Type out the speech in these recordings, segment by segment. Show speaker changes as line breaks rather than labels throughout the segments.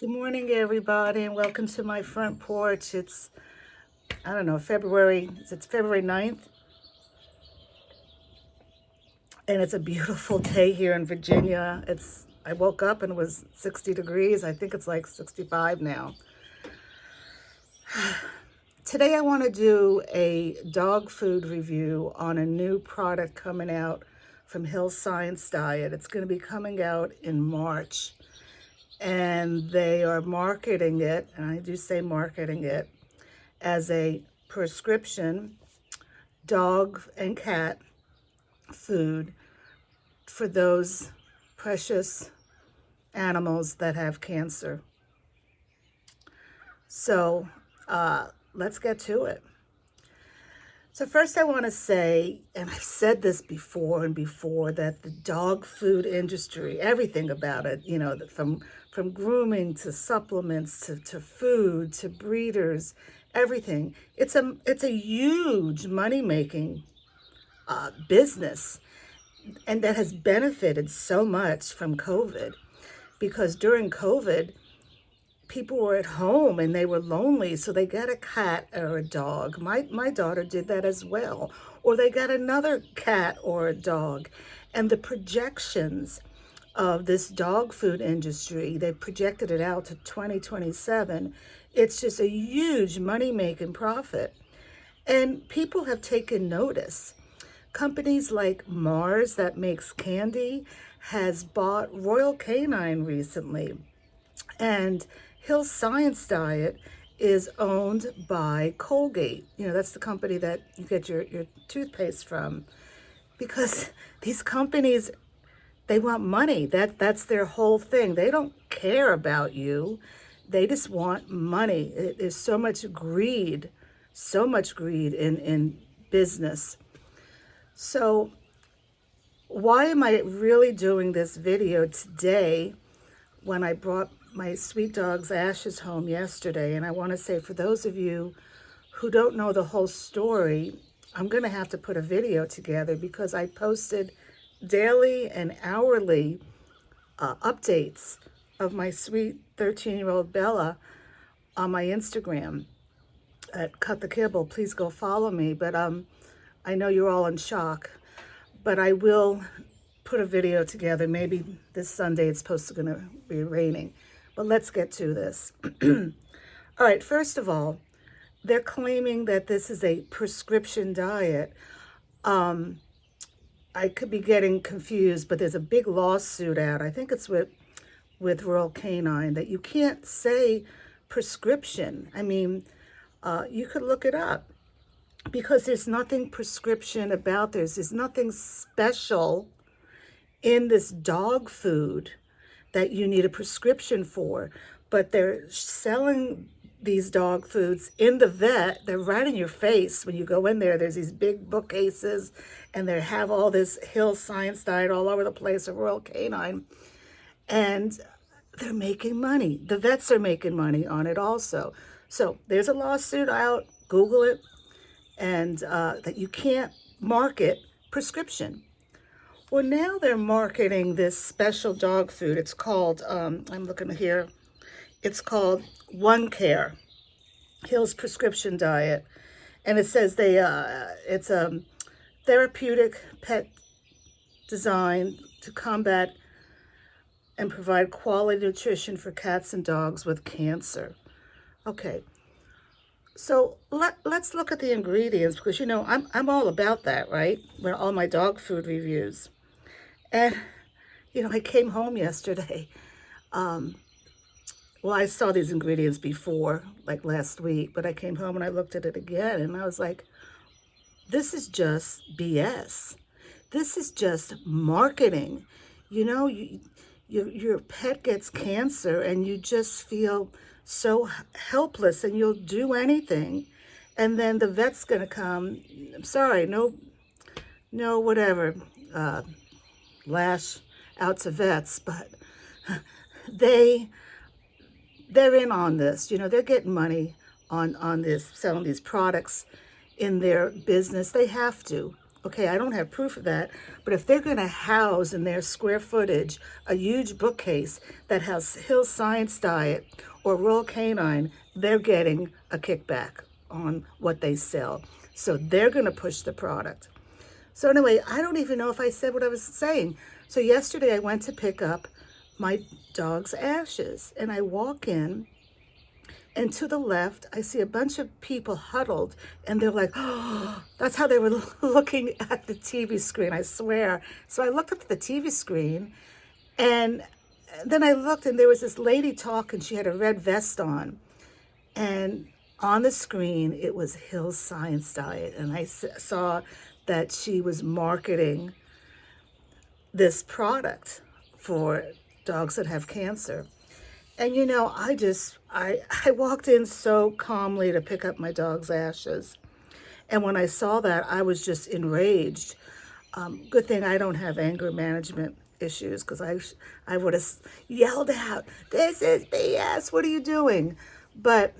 Good morning, everybody, and welcome to my front porch. I don't know, it's February 9th, and it's a beautiful day here in Virginia. I woke up and it was 60 degrees. I think it's like 65 now. Today I want to do a dog food review on a new product coming out from Hill Science Diet. It's going to be coming out in March. And they are marketing it, and I do say marketing it, as a prescription dog and cat food for those precious animals that have cancer. So let's get to it. So first I want to say, and I've said this before and before, that the dog food industry, everything about it, from grooming to supplements to food to breeders, everything. It's a huge money-making business, and that has benefited so much from COVID, because during COVID, people were at home and they were lonely, so they got a cat or a dog. My daughter did that as well. Or they got another cat or a dog. And the projections of this dog food industry, they projected it out to 2027. It's just a huge money-making profit. And people have taken notice. Companies like Mars, that makes candy, has bought Royal Canine recently. And Hill Science Diet is owned by Colgate. That's the company that you get your toothpaste from. Because these companies, they want money. That's their whole thing. They don't care about you. They just want money. There's so much greed in business. So why am I really doing this video today when I brought my sweet dog's ashes home yesterday? And I want to say, for those of you who don't know the whole story, I'm going to have to put a video together, because I posted daily and hourly updates of my sweet 13-year-old Bella on my Instagram at Cut the Kibble. Please go follow me. But I know you're all in shock, but I will put a video together. Maybe this Sunday. It's supposed to gonna be raining. But let's get to this. All right, first of all, they're claiming that this is a prescription diet. I could be getting confused, but there's a big lawsuit out. I think it's with Royal Canine, that you can't say prescription. I mean, you could look it up, because there's nothing prescription about this. There's nothing special in this dog food that you need a prescription for. But they're selling these dog foods in the vet. They're right in your face when you go in there. There's these big bookcases, and they have all this Hill Science Diet all over the place, of Royal Canine. And they're making money. The vets are making money on it also. So there's a lawsuit out. Google it. And that you can't market prescription. Well, now they're marketing this special dog food. It's called, I'm looking here, it's called ONC Care, Hill's prescription diet. And it says it's a therapeutic pet designed to combat and provide quality nutrition for cats and dogs with cancer. Okay. So let's look at the ingredients, because I'm all about that, right? With all my dog food reviews. And I came home yesterday. Well, I saw these ingredients before, like last week, but I came home and I looked at it again, and I was like, this is just BS. This is just marketing. Your pet gets cancer and you just feel so helpless, and you'll do anything. And then the vet's going to come, I'm sorry, no, whatever, lash out to vets, but they're in on this. They're getting money on this, selling these products in their business. They have to. Okay, I don't have proof of that, but if they're going to house in their square footage a huge bookcase that has Hill Science Diet or Royal Canine, they're getting a kickback on what they sell. So they're going to push the product. So anyway, I don't even know if I said what I was saying. So yesterday I went to pick up my dog's ashes, and I walk in, and to the left, I see a bunch of people huddled, and they're like, oh, that's how they were looking at the TV screen, I swear. So I looked up at the TV screen, and then I looked, and there was this lady talking. She had a red vest on, and on the screen, it was Hill Science Diet, and I saw that she was marketing this product for dogs that have cancer. And you know, I walked in so calmly to pick up my dog's ashes. And when I saw that, I was just enraged. Good thing I don't have anger management issues, because I would have yelled out, "This is BS, what are you doing?" But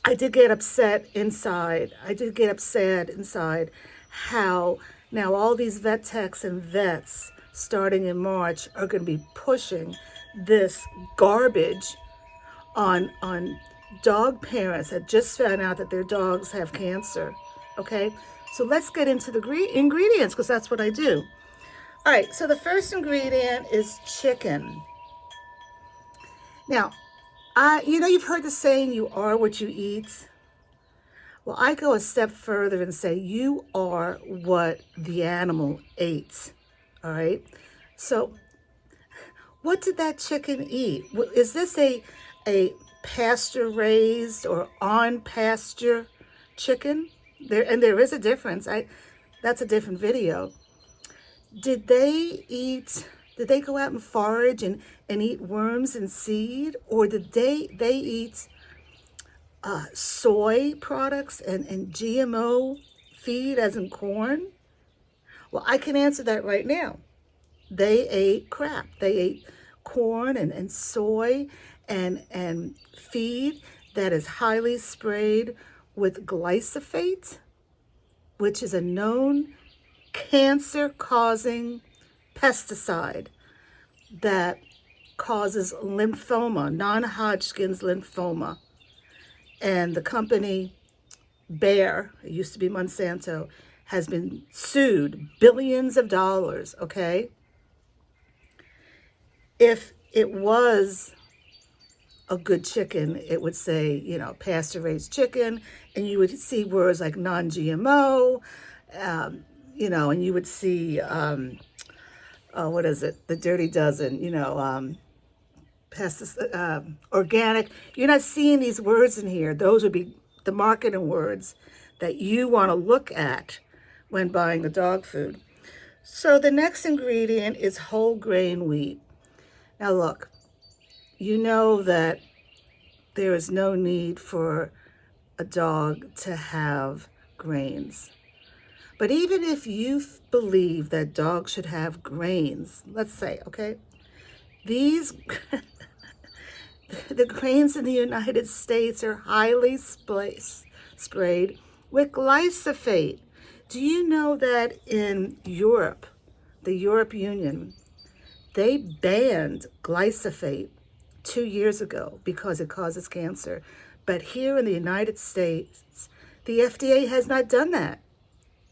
I did get upset inside. I did get upset inside how now all these vet techs and vets starting in March are going to be pushing this garbage on dog parents that just found out that their dogs have cancer. Okay, so let's get into the ingredients, because that's what I do. All right, so the first ingredient is chicken. Now, you know, you've heard the saying, you are what you eat. Well, I go a step further and say you are what the animal ate. All right, so what did that chicken eat? Is this a pasture raised or on pasture chicken? There is a difference. That's a different video. Did they go out and forage and eat worms and seed, or did they eat soy products and GMO feed, as in corn? Well, I can answer that right now. They ate crap. They ate corn and soy and feed that is highly sprayed with glyphosate, which is a known cancer-causing pesticide that causes lymphoma, non-Hodgkin's lymphoma. And the company Bayer, it used to be Monsanto, has been sued billions of dollars, okay? If it was a good chicken, it would say, you know, pasture-raised chicken, and you would see words like non-GMO, you know, and you would see, what is it, the Dirty Dozen, you know, organic. You're not seeing these words in here. Those would be the marketing words that you want to look at when buying the dog food. So the next ingredient is whole grain wheat. Now look, you know that there is no need for a dog to have grains. But even if you believe that dogs should have grains, let's say, okay, these, the grains in the United States are highly sprayed with glyphosate. Do you know that in Europe, the European Union, they banned glyphosate 2 years ago because it causes cancer. But here in the United States, the FDA has not done that.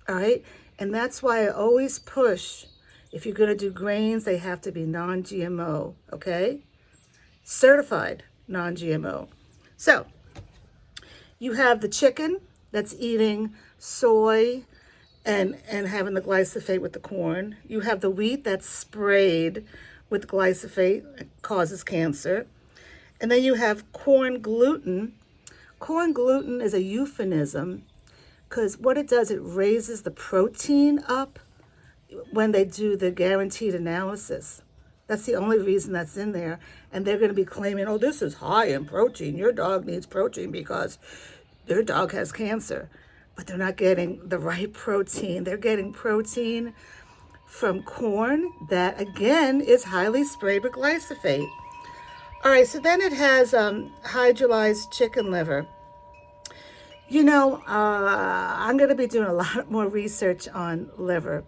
All right? And that's why I always push, if you're going to do grains, they have to be non-GMO, okay? Certified non-GMO. So, you have the chicken that's eating soy and having the glyphosate with the corn. You have the wheat that's sprayed with glyphosate, it causes cancer. And then you have corn gluten. Corn gluten is a euphemism because what it does, it raises the protein up when they do the guaranteed analysis. That's the only reason that's in there. And they're going to be claiming, oh, this is high in protein. Your dog needs protein because their dog has cancer. But they're not getting the right protein. They're getting protein from corn that, again, is highly sprayed with glyphosate. All right, so then it has hydrolyzed chicken liver. I'm going to be doing a lot more research on liver.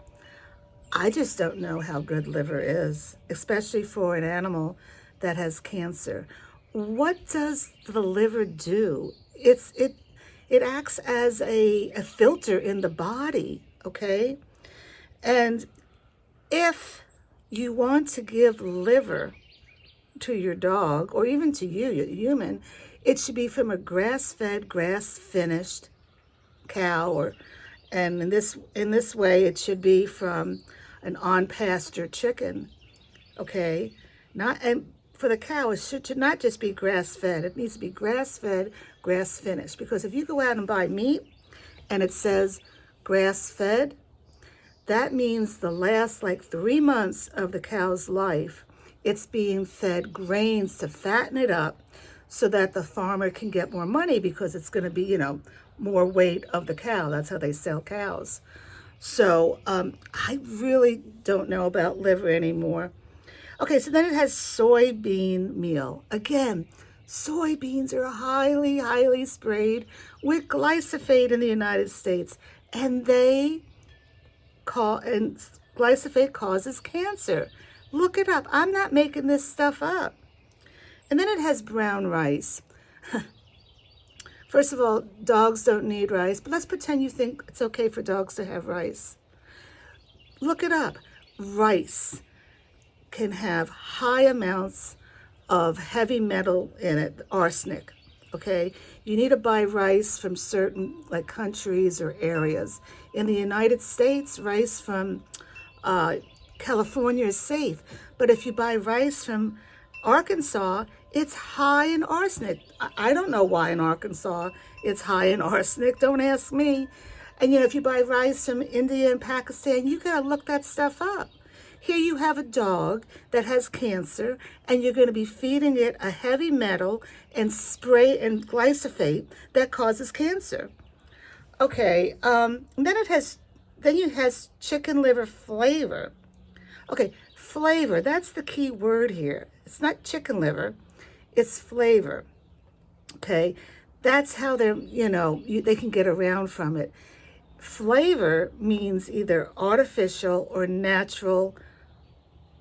I just don't know how good liver is, especially for an animal that has cancer. What does the liver do? It acts as a filter in the body, okay? And if you want to give liver to your dog or even to you, your human, it should be from a grass-fed, grass-finished cow, and in this way it should be from an on-pasture chicken, okay? Not and for the cow, it should not just be grass-fed. It needs to be grass-fed, grass-finished. Because if you go out and buy meat and it says grass-fed, that means the last like 3 months of the cow's life, it's being fed grains to fatten it up so that the farmer can get more money because it's going to be, more weight of the cow. That's how they sell cows. So I really don't know about liver anymore. Okay, so then it has soybean meal. Again, soybeans are highly, highly sprayed with glyphosate in the United States, and glyphosate causes cancer. Look it up. I'm not making this stuff up. And then it has brown rice. First of all, dogs don't need rice, but let's pretend you think it's okay for dogs to have rice. Look it up. Rice can have high amounts of heavy metal in it, arsenic, okay? You need to buy rice from certain countries or areas. In the United States, rice from California is safe, but if you buy rice from Arkansas, it's high in arsenic. I don't know why in Arkansas it's high in arsenic. Don't ask me. And if you buy rice from India and Pakistan, you gotta look that stuff up. Here you have a dog that has cancer, and you're going to be feeding it a heavy metal and spray and glyphosate that causes cancer. Okay, then it has chicken liver flavor. Okay, flavor, that's the key word here. It's not chicken liver, it's flavor. Okay, that's how they can get around from it. Flavor means either artificial or natural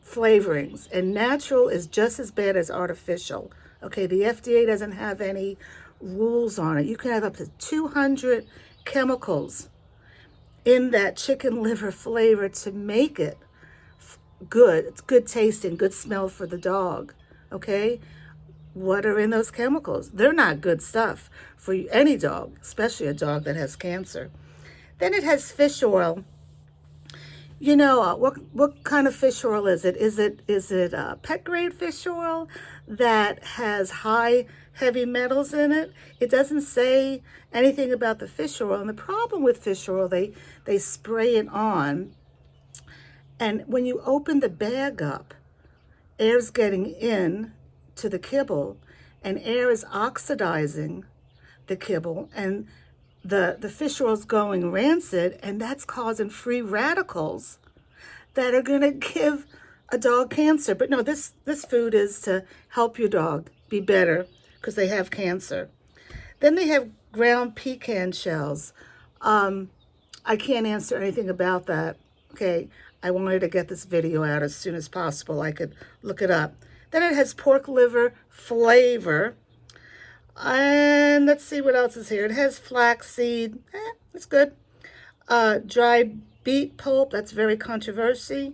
flavorings, and natural is just as bad as artificial. Okay, the FDA doesn't have any rules on it. You can have up to 200 chemicals in that chicken liver flavor to make it good. It's good tasting, good smell for the dog. Okay, what are in those chemicals? They're not good stuff for any dog, especially a dog that has cancer. Then it has fish oil. What kind of fish oil is it? Is it pet grade fish oil that has high heavy metals in it? It doesn't say anything about the fish oil. And the problem with fish oil, they spray it on, and when you open the bag up, air's getting in to the kibble, and air is oxidizing the kibble, and the fish oil's going rancid, and that's causing free radicals that are going to give a dog cancer. But no, this food is to help your dog be better because they have cancer. Then they have ground pecan shells. I can't answer anything about that. Okay, I wanted to get this video out as soon as possible. I could look it up. Then it has pork liver flavor. And let's see what else is here. It has flaxseed. That's good. Dried beet pulp. That's very controversial.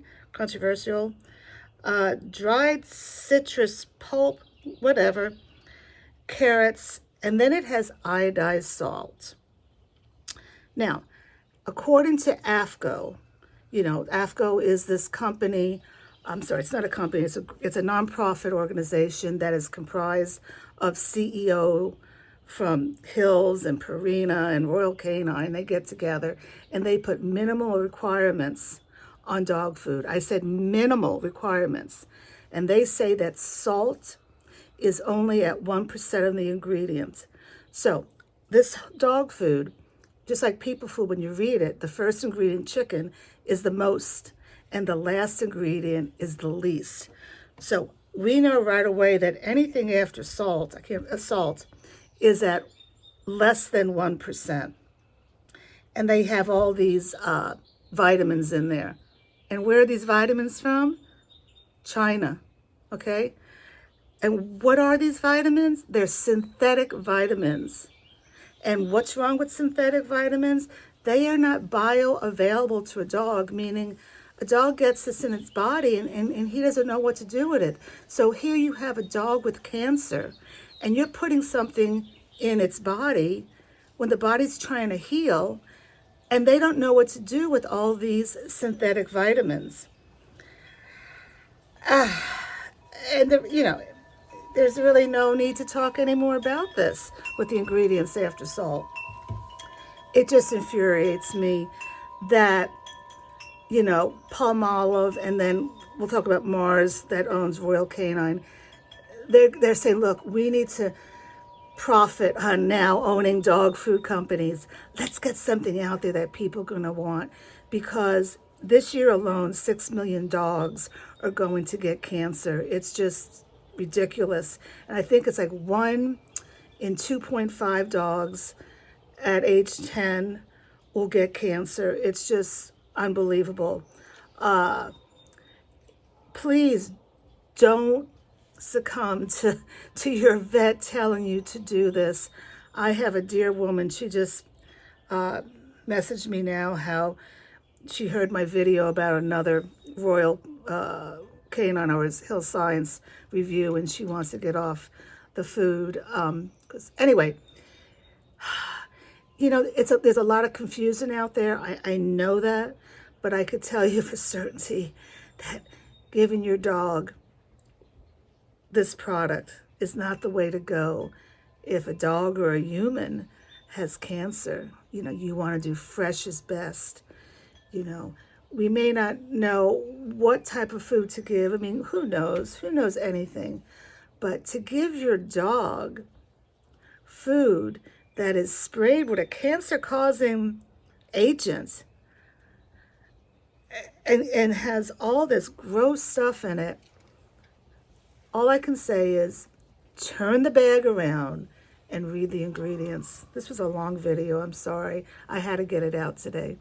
Dried citrus pulp. Whatever. Carrots. And then it has iodized salt. Now, according to AFCO, AFCO is this company. I'm sorry, it's not a company. It's a nonprofit organization that is comprised of CEO from Hills and Purina and Royal Canine. They get together and they put minimal requirements on dog food. I said minimal requirements. And they say that salt is only at 1% of the ingredients. So this dog food, just like people food, when you read it, the first ingredient, chicken, is the most, and the last ingredient is the least. So we know right away that anything after salt, salt is at less than 1%. And they have all these vitamins in there. And where are these vitamins from? China, okay? And what are these vitamins? They're synthetic vitamins. And what's wrong with synthetic vitamins? They are not bioavailable to a dog, meaning a dog gets this in its body and he doesn't know what to do with it. So here you have a dog with cancer and you're putting something in its body when the body's trying to heal and they don't know what to do with all these synthetic vitamins. And, there's really no need to talk anymore about this with the ingredients after salt. It just infuriates me that, Palmolive, and then we'll talk about Mars that owns Royal Canine. They're saying, look, we need to profit on now owning dog food companies. Let's get something out there that people are going to want, because this year alone, 6 million dogs are going to get cancer. It's just ridiculous. And I think it's like 1 in 2.5 dogs at age 10 will get cancer. It's just unbelievable. Please don't succumb to your vet telling you to do this. I have a dear woman, she just messaged me now how she heard my video about another Royal Canine or Hill Science review, and she wants to get off the food. Anyway, there's a lot of confusion out there. I know that, but I could tell you for certainty that giving your dog this product is not the way to go. If a dog or a human has cancer, you want to do fresh is best. We may not know what type of food to give. I mean, who knows? Who knows anything? But to give your dog food that is sprayed with a cancer-causing agent and has all this gross stuff in it, all I can say is turn the bag around and read the ingredients. This was a long video. I'm sorry. I had to get it out today.